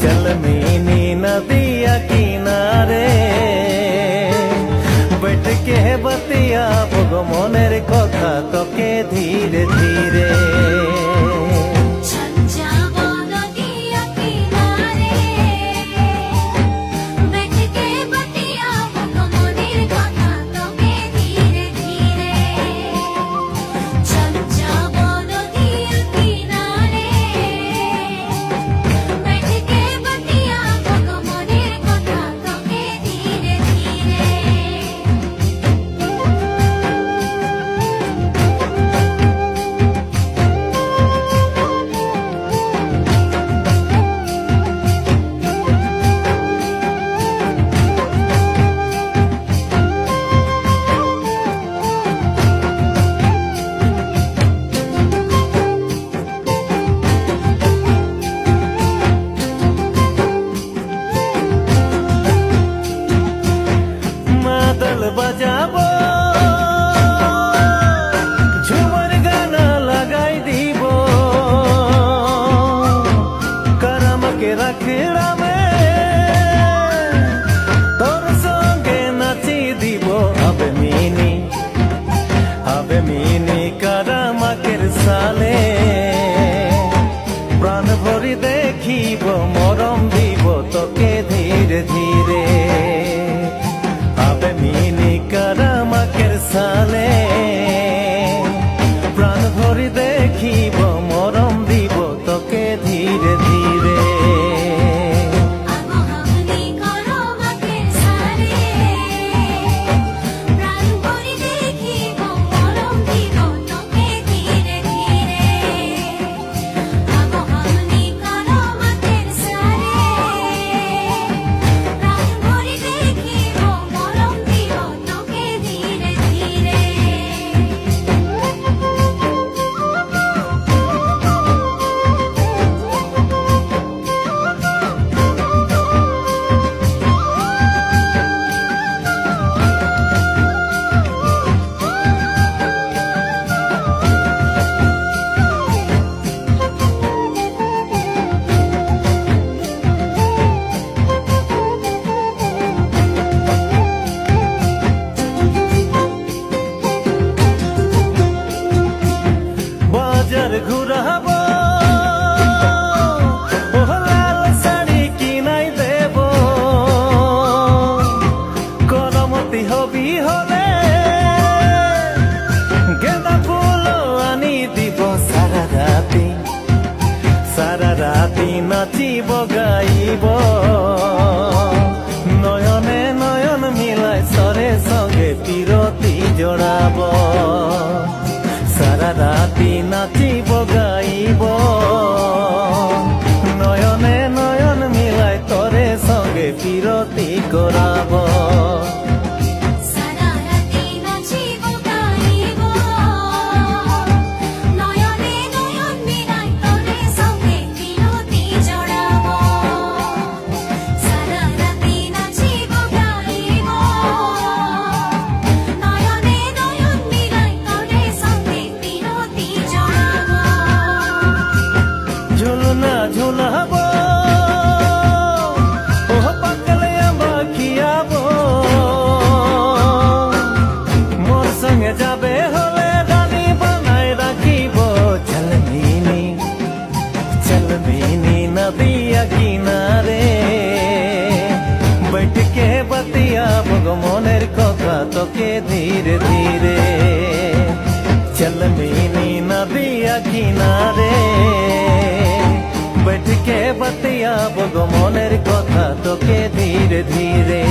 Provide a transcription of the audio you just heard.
चलमीनी नदिया किनारे बैठ के बतिया बगो मनेर कथा तोके धीरे धीरे बजाबो झुमर गाना लगाई दीबो करम के रखड़ा में तोर संगे नाची दीबो अब मिनी करम के साले प्राण भरी देखिबो मरम दीबो तोके धीरे धीरे मिनी करम के साले प्राण भरी देखिब मरम दीब तोके धीरे धीरे घुराबो लाल शाड़ी किनाई देबो करमती हबी हले गेंदा फूल आनी दीब सारा राती नाचिब गाइब नयने नयन मिलाई सरे संगे पिरती जड़ाब सारा राती नाचिब गाइब नयने नयन मिलाई तोरे संगे पिरती कराब झुलना झुलाबो ओह पकले बाखियाबो मोर संगे जाबे होले रानी बनाए राखिबो चलमीनी नदिया किनारे बैठ के बतिया बगो मनेर कथा तोके धीरे धीरे चलमीनी नदिया किनारे बैठ के बतिया बगो मनेर कथा तोके धीरे धीरे।